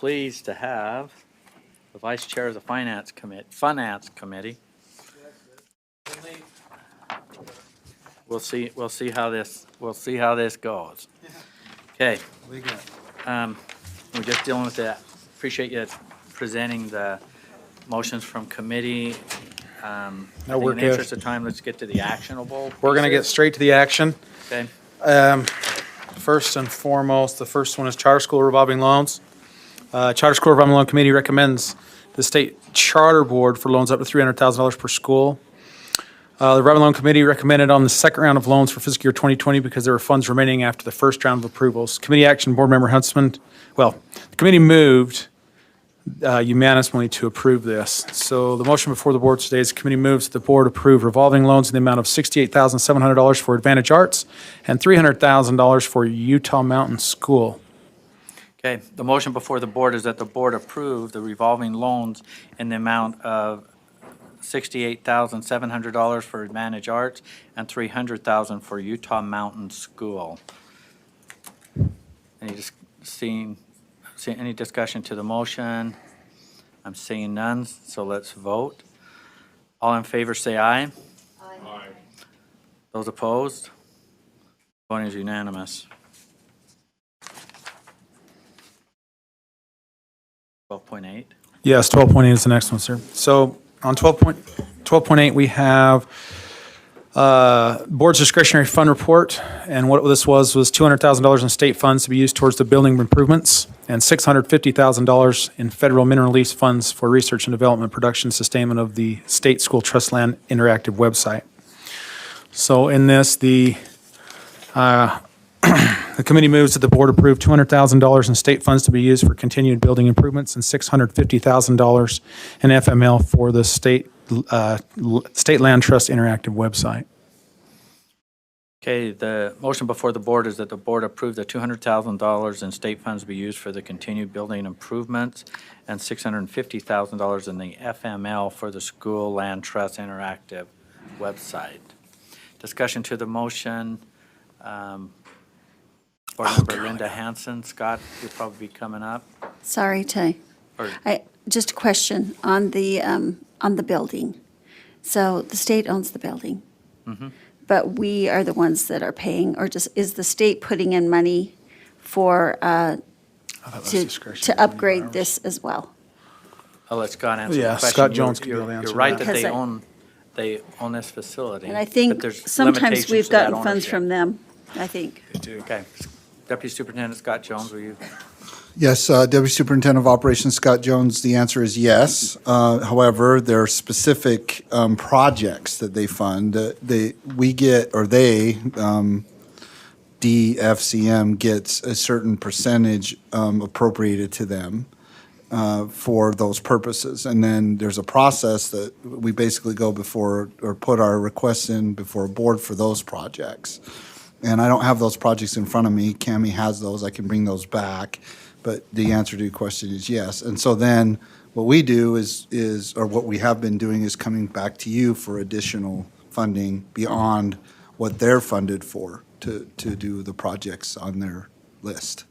pleased to have the Vice Chair of the Finance Committee. We'll see how this goes. Okay. We're just dealing with that. Appreciate you presenting the motions from committee. I think we're in the good. interest of time, let's get to the actionable. We're going to get straight to the action. Okay. First and foremost, the first one is charter school revolving loans. Charter school revolving loan committee recommends the state charter board for loans up to $300,000 per school. The revolving loan committee recommended on the second round of loans for fiscal year 2020 because there were funds remaining after the first round of approvals. Committee action, board member Huntsman. Well, the committee moved unanimously to approve this. So the motion before the board today is the committee moves that the board approve revolving loans in the amount of $68,700 for Advantage Arts and $300,000 for Utah Mountain School. Okay, the motion before the board is that the board approve the revolving loans in the amount of $68,700 for Advantage Arts and $300,000 for Utah Mountain School. Any discussion to the motion? I'm seeing none, so let's vote. All in favor say aye. Aye. Those opposed? Voting is unanimous. 12.8. Yes, 12.8 is the next one, sir. So on 12.8, we have board's discretionary fund report. And what this was $200,000 in state funds to be used towards the building improvements and $650,000 in federal mineral lease funds for research and development, production, sustainment of the state school trust land interactive website. So in this, the committee moves that the board approve $200,000 in state funds to be used for continued building improvements and $650,000 in FML for the state land trust interactive website. Okay, the motion before the board is that the board approve the $200,000 in state funds to be used for the continued building improvements and $650,000 in the FML for the school land trust interactive website. Discussion to the motion. Board member Linda Hansen. Scott, you'll probably be coming up. Sorry, Ty. Just a question on the building. So the state owns the building, but we are the ones that are paying, or just is the state putting in money for to upgrade this as well? I'll let Scott answer the Yeah, question. Scott Jones can be able to You're answer right that. that Because they own this facility. And I but think there's sometimes limitations we've to that gotten funds ownership. from them, I think. Okay. Deputy Superintendent Scott Jones, will you? Yes, Deputy Superintendent of Operations Scott Jones, the answer is yes. However, there are specific projects that they fund. DFCM gets a certain percentage appropriated to them for those purposes. And then there's a process that we basically go before or put our requests in before a board for those projects. And I don't have those projects in front of me. Cammie has those. I can bring those back. But the answer to your question is yes. And so then what we do or what we have been doing is coming back to you for additional funding beyond what they're funded for to do the projects on their list,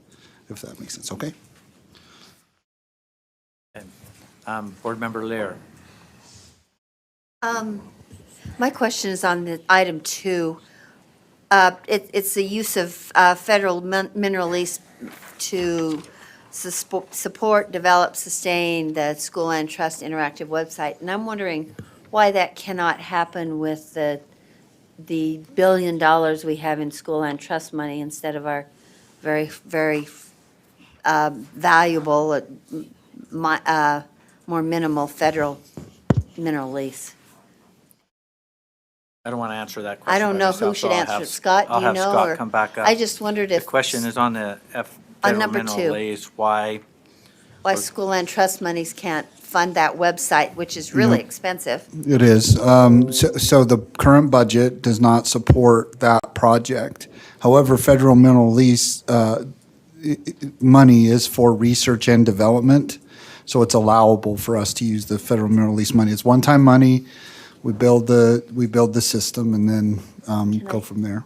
if that makes sense. Okay? Board member Lear. My question is on the item 2. It's the use of federal mineral lease to support, develop, sustain the School Land Trust interactive website. And I'm wondering why that cannot happen with the $1 billion we have in School Land Trust money instead of our very, very valuable, more minimal federal mineral lease. I don't want to answer that question. I don't by know myself, who should so I'll answer have- it. Scott, do you know? I'll have Scott or- come back up. I just wondered The if. question is on the On federal number mineral 2. lease, why? Why School Land Trust monies can't fund that website, which is really expensive. It is. So the current budget does not support that project. However, federal mineral lease money is for research and development, so it's allowable for us to use the federal mineral lease money. It's one-time money. We build the system and then go from there.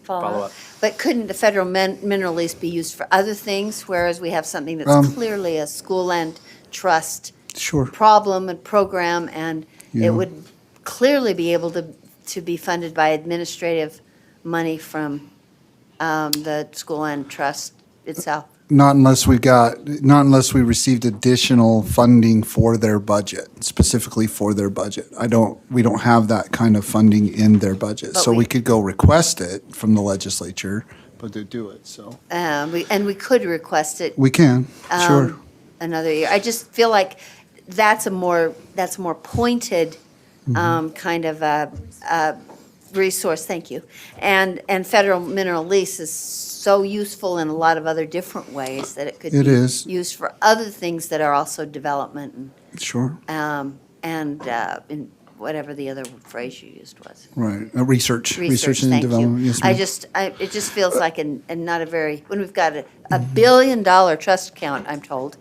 follow follow up. up. But couldn't the federal mineral lease be used for other things, whereas we have something that's clearly a school land trust Sure. problem and program, and Yeah. it would clearly be able to be funded by administrative money from the school land trust itself? Not unless we received additional funding for their budget, specifically for their budget. We don't have that kind of funding in their budget. But So we we- could go request it from the legislature, but they do it, so. And we could request it We can, sure. another year. I just feel like that's a more pointed kind of a resource, thank you. And federal mineral lease is so useful in a lot of other different ways that it could It be is. used for other things that are also development Sure, and in whatever the other phrase you used was. right. Research and Thank development, you. yes, ma'am. It just feels like and not a very, when we've got a $1 billion trust account, I'm told,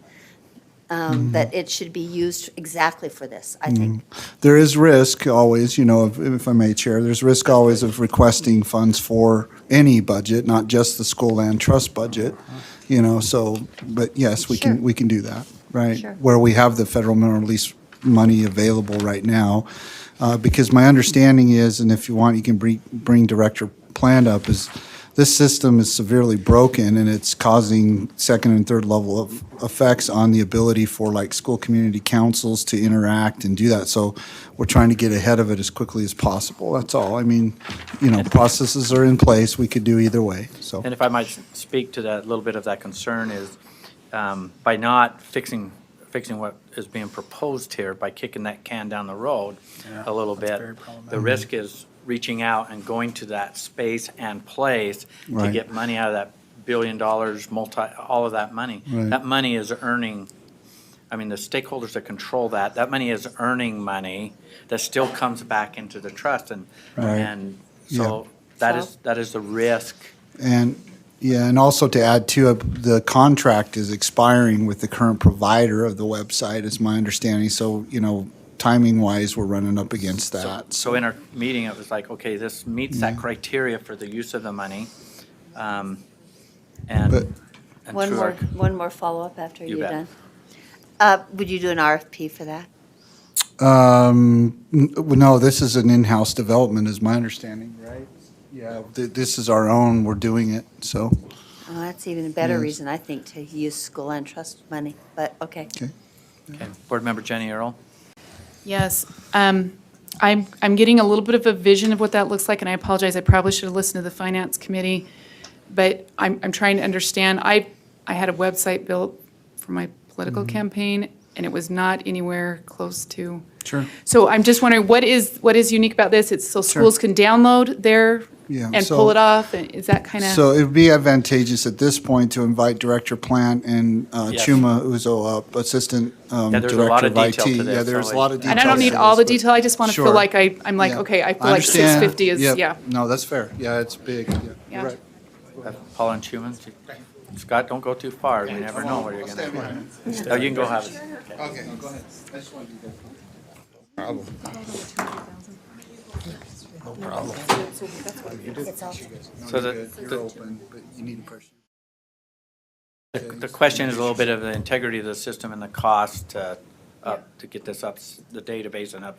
that it should be used exactly for this, I think. There is risk always, if I may, Chair, there's risk always of requesting funds for any budget, not just the school land trust budget, but yes, we Sure. can do that, right? Sure. Where we have the federal mineral lease money available right now. Because my understanding is, and if you want, you can bring Director Plant up, is this system is severely broken and it's causing second and third level of effects on the ability for like school community councils to interact and do that. So we're trying to get ahead of it as quickly as possible. That's all. I mean, processes are in place. We could do either way, so. And if I might speak to that, a little bit of that concern is by not fixing what is being proposed here, by kicking that can down the road a little bit, the risk is reaching out and going to that space and place to Right. get money out of that $1 billion, all of that money. Right. That money is earning, the stakeholders that control that money is earning money that still comes back into the trust. And so that is the risk. And, yeah, and also to add to it, the contract is expiring with the current provider of the website, is my understanding. So, timing-wise, we're running up against that. So in our meeting, it was like, okay, this meets that criteria for the use of the money. And But- One more follow-up after You you're bet. done. Would you do an RFP for that? No, this is an in-house development, is my understanding, right? Yeah, this is our own, we're doing it, so, Oh, that's even a better Yes. reason, I think, to use school land trust money, but okay. okay. Okay. Board Member Jenny Earl? Yes, I'm getting a little bit of a vision of what that looks like, and I apologize, I probably should have listened to the Finance Committee, but I'm trying to understand. I had a website built for my political campaign, and it was not anywhere close to. Sure. So I'm just wondering, what is unique about this? It's so schools can download their, Yeah, and so- pull it off, and is that kind of? So it would be advantageous at this point to invite Director Plant and Yes. Chuma Uzo up, Assistant there's a lot Director of of detail IT. to this, Yeah, there's so a lot of details. And I don't need to all the this, but- detail, I just want to feel Sure. like I'm like, Yeah. okay, I feel like understand. 650 is, Yep. yeah. No, that's fair. Yeah, it's big. Yeah, Yeah. you're right. Paula and Schumann? Scott, don't go too far. We never know where you're going to. Oh, you can go have it. Okay, go ahead. I just wanted to So You're open, but you need a person. the question is a little bit of the integrity of the system and the cost to get this up, the database and up,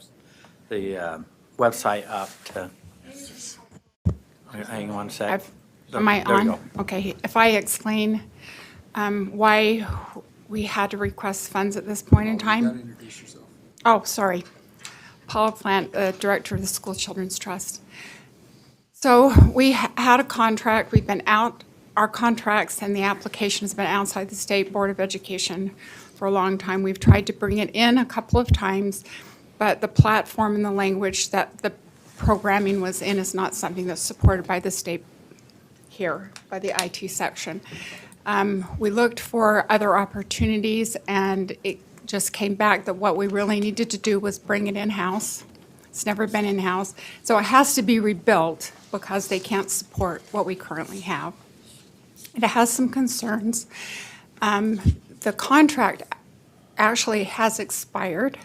the website up to. Hang on one sec. Am I There you on? go. Okay, if I explain why we had to request funds at this point in time? Introduce yourself. Oh, sorry. Paula Plant, Director of the School Children's Trust. So we had a contract, we've been out, our contracts and the application has been outside the State Board of Education for a long time. We've tried to bring it in a couple of times, but the platform and the language that the programming was in is not something that's supported by the state here, by the IT section. We looked for other opportunities, and it just came back that what we really needed to do was bring it in-house. It's never been in-house. So it has to be rebuilt because they can't support what we currently have. It has some concerns. The contract actually has expired.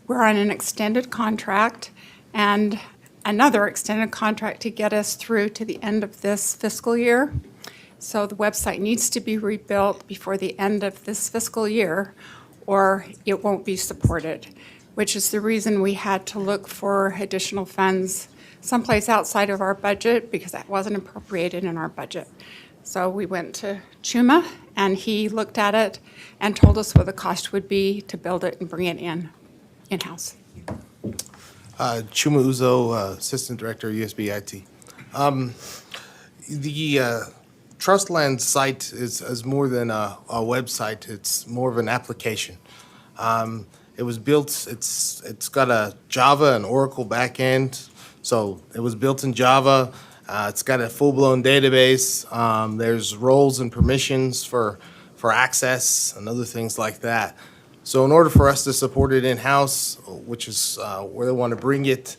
We're on an extended contract, and another extended contract to get us through to the end of this fiscal year. So the website needs to be rebuilt before the end of this fiscal year, or it won't be supported, which is the reason we had to look for additional funds someplace outside of our budget because that wasn't appropriated in our budget. So we went to Chuma, and he looked at it and told us what the cost would be to build it and bring it in-house. Chuma Uzo, Assistant Director, USB IT. The Trustland site is more than a website. It's more of an application. It was built, it's got a Java and Oracle backend, so it was built in Java. It's got a full-blown database. There's roles and permissions for access and other things like that. So in order for us to support it in-house, which is where they want to bring it,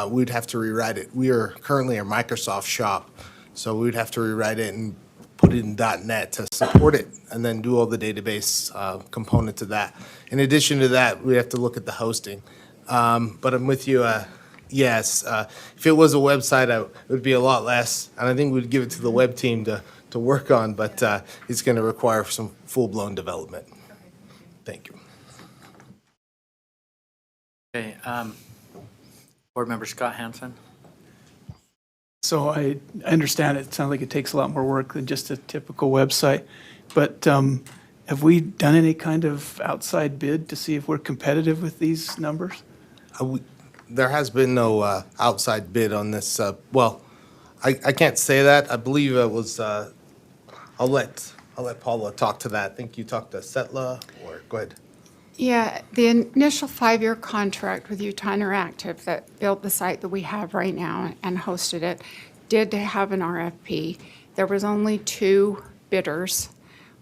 we'd have to rewrite it. We are currently a Microsoft shop, so we'd have to rewrite it and put it in .NET to support it, and then do all the database component to that. In addition to that, we have to look at the hosting. But I'm with you, yes, if it was a website, it would be a lot less, and I think we'd give it to the web team to work on, but it's going to require some full-blown development. Thank you. Okay, Board Member Scott Hansen? So I understand it sounds like it takes a lot more work than just a typical website, but have we done any kind of outside bid to see if we're competitive with these numbers? There has been no outside bid on this. Well, I can't say that. I believe it was, I'll let Paula talk to that. I think you talked to Setla, or go ahead. Yeah, the initial 5-year contract with Utah Interactive that built the site that we have right now and hosted it did have an RFP. There was only 2 bidders.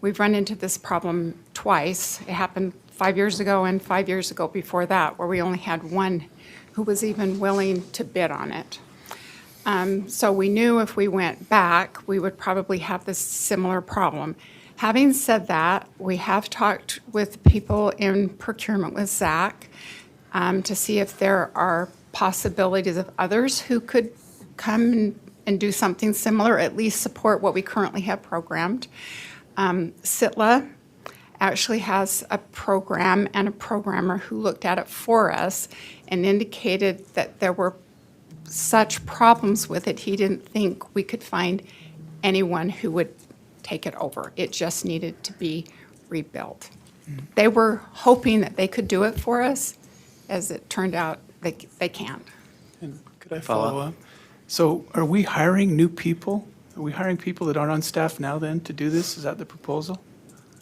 We've run into this problem twice. It happened 5 years ago and 5 years ago before that, where we only had 1 who was even willing to bid on it. So we knew if we went back, we would probably have this similar problem. Having said that, we have talked with people in procurement with Zach to see if there are possibilities of others who could come and do something similar, at least support what we currently have programmed. Sitla actually has a program and a programmer who looked at it for us and indicated that there were such problems with it, he didn't think we could find anyone who would take it over. It just needed to be rebuilt. They were hoping that they could do it for us. As it turned out, they can't. And could I follow up? So are we hiring new people? Are we hiring people that aren't on staff now then to do this? Is that the proposal?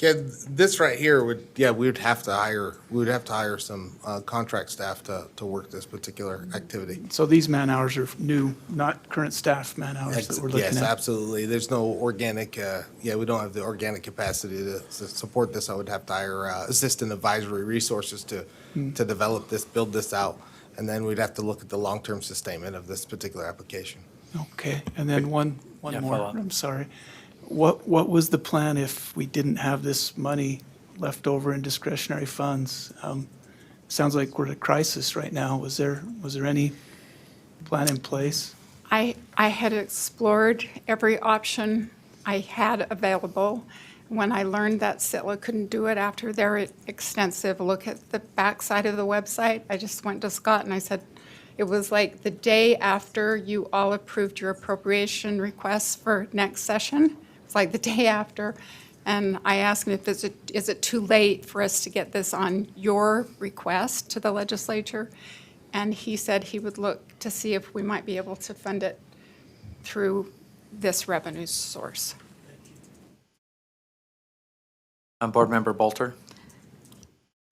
Yeah, this right here would, we would have to hire some contract staff to work this particular activity. So these man hours are new, not current staff man hours that we're looking at? Yes, absolutely. There's no organic, we don't have the organic capacity to support this. I would have to hire assistant advisory resources to develop this, build this out, and then we'd have to look at the long-term sustainment of this particular application. Okay, and then one Yeah, more, follow up. I'm sorry. What was the plan if we didn't have this money left over in discretionary funds? Sounds like we're at a crisis right now. Was there any plan in place? I had explored every option I had available. When I learned that Sitla couldn't do it after their extensive look at the backside of the website, I just went to Scott and I said, it was like the day after you all approved your appropriation requests for next session. It's like the day after. And I asked him if is it too late for us to get this on your request to the legislature? And he said he would look to see if we might be able to fund it through this revenue source. Board Member Bolter?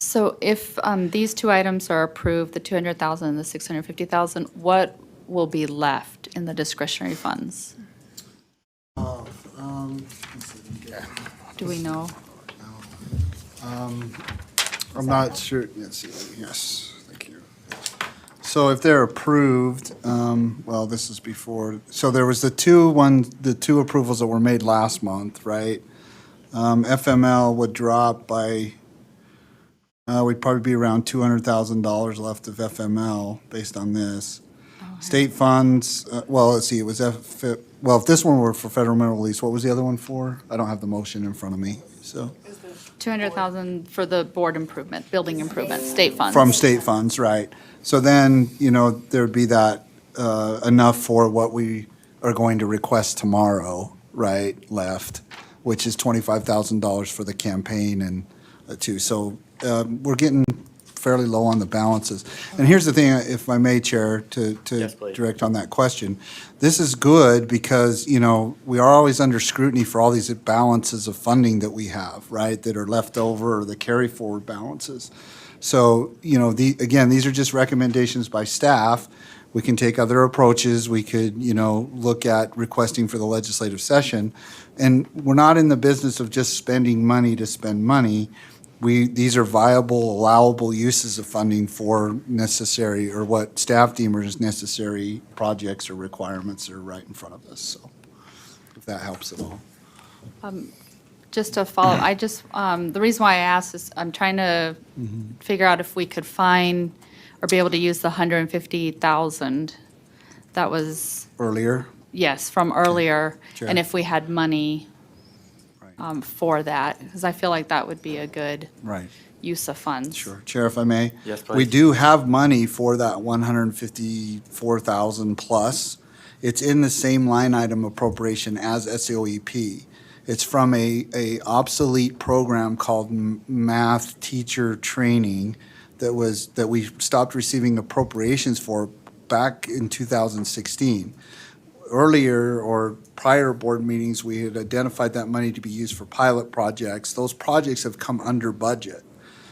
So if these 2 items are approved, the 200,000 and the 650,000, what will be left in the discretionary funds? Do we know? I'm not sure, let's see, yes, thank you. So if they're approved, well, this is before, so there was the two approvals that were made last month, right? FML would drop by, we'd probably be around $200,000 left of FML based on this. State funds, well, let's see, it was well, if this one were for federal mineral lease, what was the other one for? I don't have the motion in front of me, so. 200,000 for the board improvement, building improvement, state funds. From state funds, right. So then, there'd be that, enough for what we are going to request tomorrow, right, left, which is $25,000 for the campaign and two. So we're getting fairly low on the balances. And here's the thing, if I may, Chair, to Yes, please. direct on that question. This is good because, we are always under scrutiny for all these balances of funding that we have, right, that are left over or the carry forward balances. So, again, these are just recommendations by staff. We can take other approaches. We could, look at requesting for the legislative session. And we're not in the business of just spending money to spend money. These are viable, allowable uses of funding for necessary, or what staff deem as necessary projects or requirements that are right in front of us. So if that helps at all. Just to follow, the reason why I asked is I'm trying to figure out if we could find or be able to use the 150,000 that was, Earlier, yes, from earlier, Sure. and if we had money Right. for that, because I feel like that would be a good right. use of funds. Sure. Chair, if I may? Yes, We please. do have money for that 154,000 plus. It's in the same line item appropriation as SOEP. It's from a obsolete program called Math Teacher Training that we stopped receiving appropriations for back in 2016. Earlier or prior board meetings, we had identified that money to be used for pilot projects. Those projects have come under budget.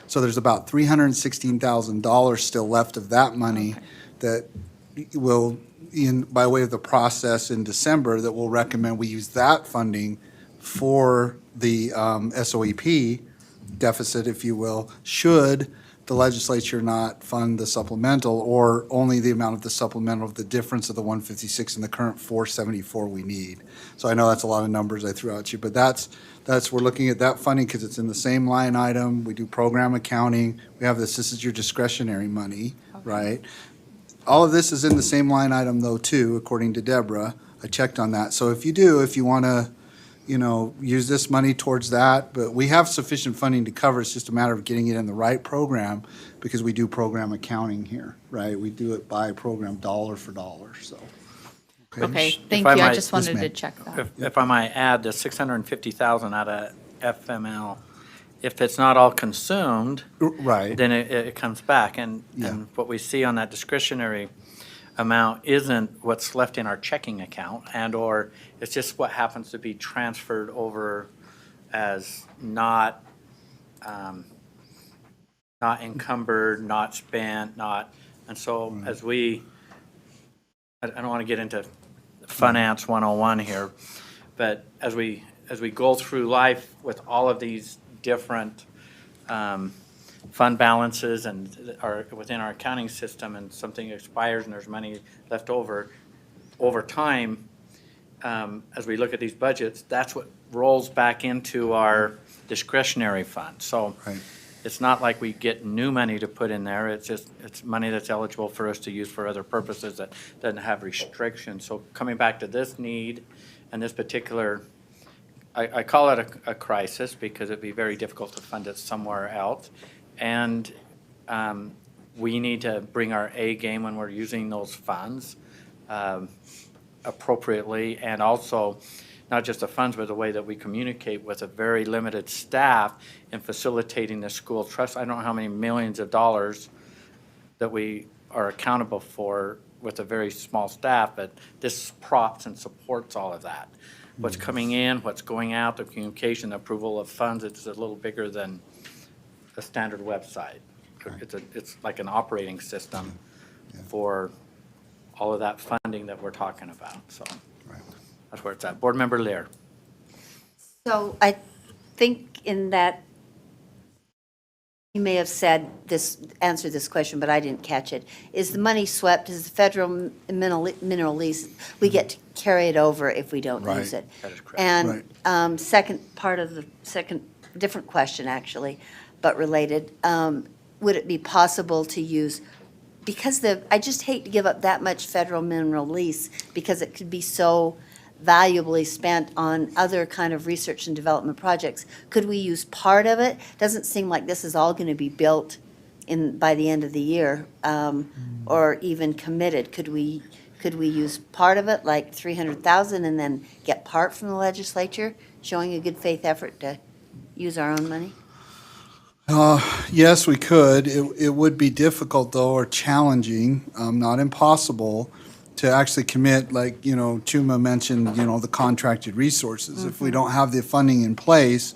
So there's about $316,000 still left of that money that will, by way of the process in December, that we'll recommend we use that funding for the SOEP deficit, if you will, should the legislature not fund the supplemental, or only the amount of the supplemental of the difference of the 156 and the current 474 we need. So I know that's a lot of numbers I threw at you, but that's we're looking at that funding because it's in the same line item. We do program accounting. We have this is your discretionary money, right? All of this is in the same line item though too, according to Deborah. I checked on that. So if you want to, use this money towards that, but we have sufficient funding to cover. It's just a matter of getting it in the right program because we do program accounting here, right? We do it by program dollar for dollar, so. Okay, thank I you. I might- just wanted ma'am. to check that. If I might add, the 650,000 out of FML, if it's not all consumed, Right. then it comes back. And Yeah. what we see on that discretionary amount isn't what's left in our checking account, and/or it's just what happens to be transferred over as not encumbered, not spent, and so as I don't want to get into finance 101 here, but as we go through life with all of these different fund balances and are within our accounting system, and something expires and there's money left over time, as we look at these budgets, that's what rolls back into our discretionary fund. So Right. it's not like we get new money to put in there. It's money that's eligible for us to use for other purposes that doesn't have restrictions. So coming back to this need and this particular, I call it a crisis because it'd be very difficult to fund it somewhere else. And we need to bring our A game when we're using those funds appropriately, and also not just the funds, but the way that we communicate with a very limited staff in facilitating the school trust. I don't know how many millions of dollars that we are accountable for with a very small staff, but this props and supports all of that. What's coming in, what's going out, the communication, the approval of funds, it's a little bigger than a standard website. It's like an operating system for all of that funding that we're talking about, so Right. that's where it's at. Board Member Lear. So I think in that, you may have answered this question, but I didn't catch it. Is the money swept, is the federal mineral lease, we get to carry it over if we don't use Right. it? That is correct. And second part of the different question actually, but related, would it be possible to use because I just hate to give up that much federal mineral lease because it could be so valuably spent on other kind of research and development projects. Could we use part of it? Doesn't seem like this is all going to be built by the end of the year, or even committed. Could we use part of it, like 300,000, and then get part from the legislature, showing a good faith effort to use our own money? Yes, we could. It would be difficult, though, or challenging, not impossible, to actually commit, like, Chuma mentioned, the contracted resources. If we don't have the funding in place,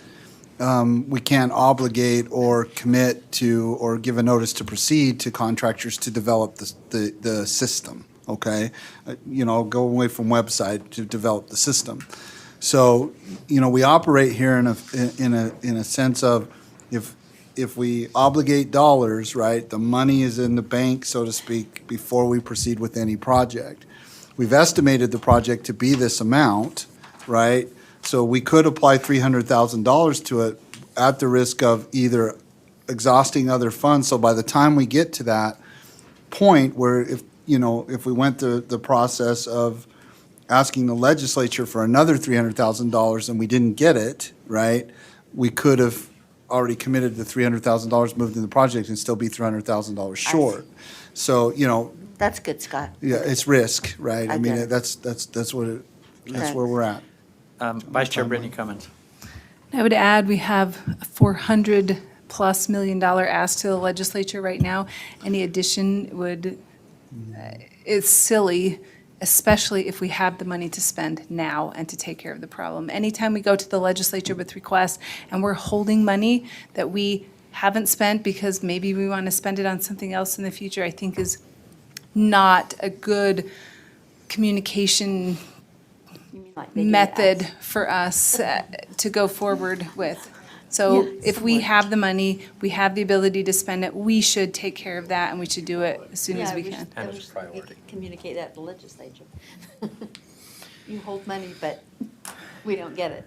we can't obligate or commit to, or give a notice to proceed to contractors to develop the system, okay? Go away from website to develop the system. So, we operate here in a sense of, if we obligate dollars, right, the money is in the bank, so to speak, before we proceed with any project. We've estimated the project to be this amount, right? So we could apply $300,000 to it at the risk of either exhausting other funds. So by the time we get to that point where if we went through the process of asking the legislature for another $300,000 and we didn't get it, right, we could have already committed the $300,000 moved in the project and still be $300,000 short. So, That's good, Scott. yeah, it's risk, right? I I mean, get it. that's what that's Okay. where we're at. Vice Chair Brittany Cummings. I would add, we have a $400+ million ask to the legislature right now. Any addition is silly, especially if we have the money to spend now and to take care of the problem. Anytime we go to the legislature with requests and we're holding money that we haven't spent because maybe we want to spend it on something else in the future, I think is not a good communication You mean like they do method ask? for us to go forward with. So Yeah, if we somewhat. have the money, we have the ability to spend it, we should take care of that, and we should do it as soon as Yeah, we I can. wish- I And it's wish a priority. we could communicate that to the legislature. You hold money, but we don't get it.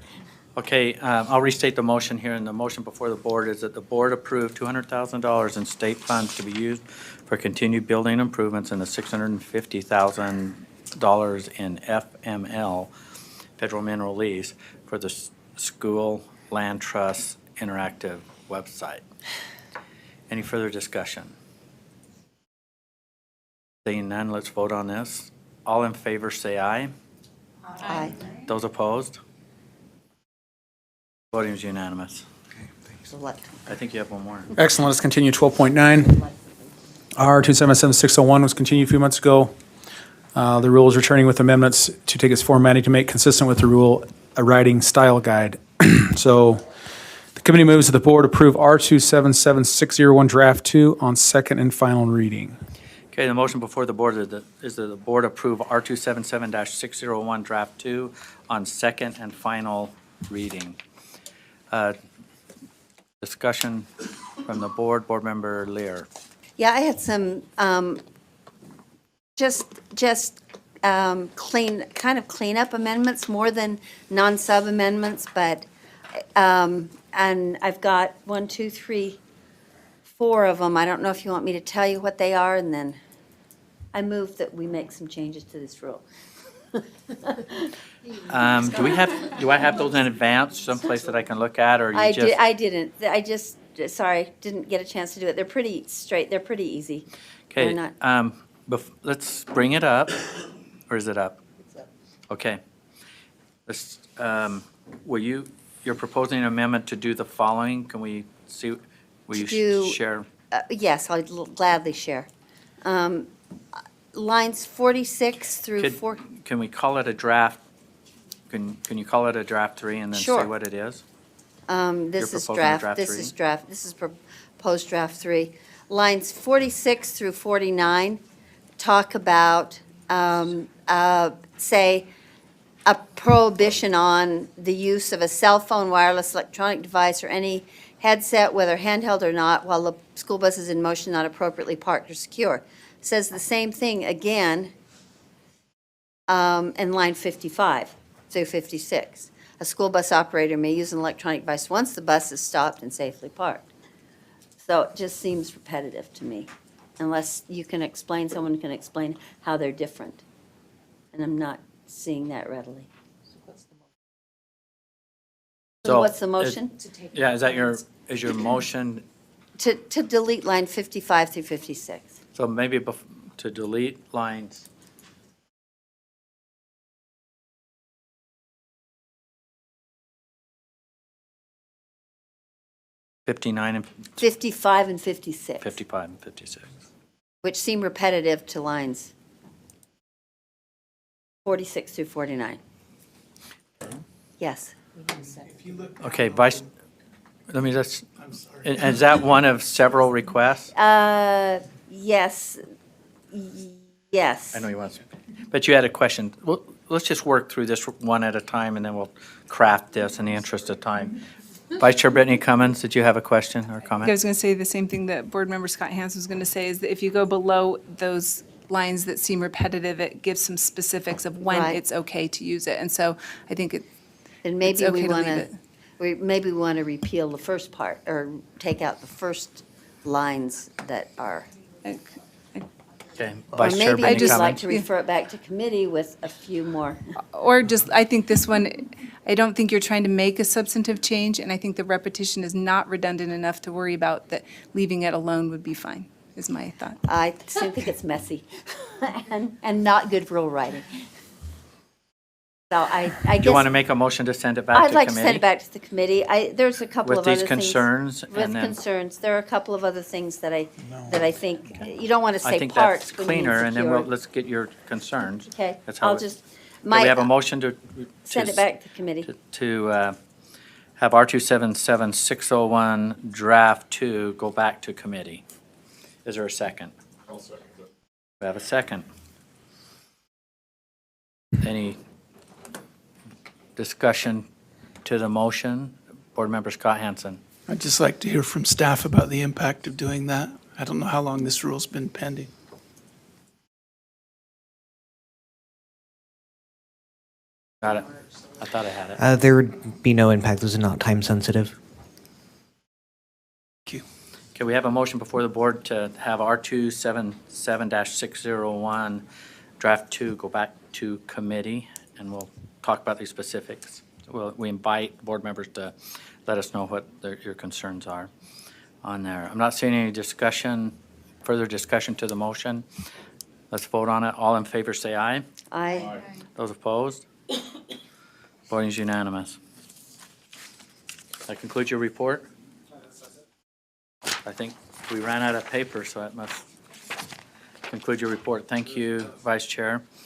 Okay, I'll restate the motion here, and the motion before the board is that the board approve $200,000 in state funds to be used for continued building improvements and the $650,000 in FML, Federal Mineral Lease, for the school land trust interactive website. Any further discussion? Seeing none, let's vote on this. All in favor, say aye. Aye. Those opposed? Voting is unanimous. Select. I think you have one more. Excellent, let's continue 12.9. R 277601 was continued a few months ago. The rule is returning with amendments to take its formatting to make consistent with the rule a writing style guide. So the committee moves that the board approve R 277601 Draft 2 on second and final reading. Okay, the motion before the board is that the board approve R277-601 Draft 2 on second and final reading. Discussion from the board, Board Member Lear. Yeah, I had some, clean up amendments, more than non-sub amendments, but, and I've got 1, 2, 3, 4 of them. I don't know if you want me to tell you what they are, and then I move that we make some changes to this rule. Do I have those in advance, someplace that I can look at, or you just? I didn't, sorry, didn't get a chance to do it. They're pretty straight, they're pretty easy. Okay, They're not- let's bring it up, or is it up? Okay. Let's, you're proposing an amendment to do the following, can we see, will you Do- share? Yes, I'd gladly share. Lines 46 through Could- 4. Can we call it a draft, can you call it a draft 3 and then say Sure. what it is? This is proposing draft, draft this three? is draft, this is proposed draft 3. Lines 46 through 49 talk about, say, a prohibition on the use of a cell phone, wireless electronic device, or any headset, whether handheld or not, while the school bus is in motion, not appropriately parked or secure. Says the same thing again in line 55 through 56. A school bus operator may use an electronic device once the bus is stopped and safely parked. So it just seems repetitive to me. unless you can explain, someone can explain how they're different. And I'm not seeing that readily. So what's the motion? Yeah, is your motion, To delete line 55 through 56. so maybe to delete lines 59 and 55 and 56. 55 and 56. Which seem repetitive to lines 46 through 49. Yes. Okay, Vice, let me just, is that one of several requests? Yes. Yes. I know you want to, but you had a question. Well, let's just work through this one at a time, and then we'll craft this in the interest of time. Vice Chair Brittany Cummins, did you have a question or I comment? was going to say the same thing that Board Member Scott Hansen was going to say, is that if you go below those lines that seem repetitive, it gives some specifics of when Right. it's okay to use it. And so I think Then it's maybe okay we to want leave to, it. maybe we want to repeal the first part, or take out the first lines that are. Okay, Or Vice Chair maybe Brittany we'd like Cummins. to refer it back to committee with a few more. Or just, I think this one, I don't think you're trying to make a substantive change, and I think the repetition is not redundant enough to worry about, that leaving it alone would be fine, is my thought. I still think it's messy and not good rule writing. So I Do you want to guess, make a motion to send it back to I'd committee? like to send it back to the committee. There's a couple With of other these things. concerns, With and then, concerns. There are a couple of other things that I think, you don't want to I say think that's parts when you mean cleaner, and then secured. let's get your concerns. Okay, That's how I'll it- just, Do we have a my, motion to? send it back to committee. To have R277601 Draft 2 go back to committee. Is there a second? I'll second it. We have a second. Any discussion to the motion? Board Member Scott Hansen. I'd just like to hear from staff about the impact of doing that. I don't know how long this rule's been pending. Got it. I thought I had it. There would be no impact. This is not time sensitive. Thank you. Okay, we have a motion before the board to have R277-601 Draft 2 go back to committee, and we'll talk about these specifics. We invite board members to let us know what your concerns are on there. I'm not seeing any discussion, further discussion to the motion. Let's vote on it. All in favor, say aye. Aye. Those opposed? Voting is unanimous. That concludes your report? I think we ran out of paper, so that must conclude your report. Thank you, Vice Chair.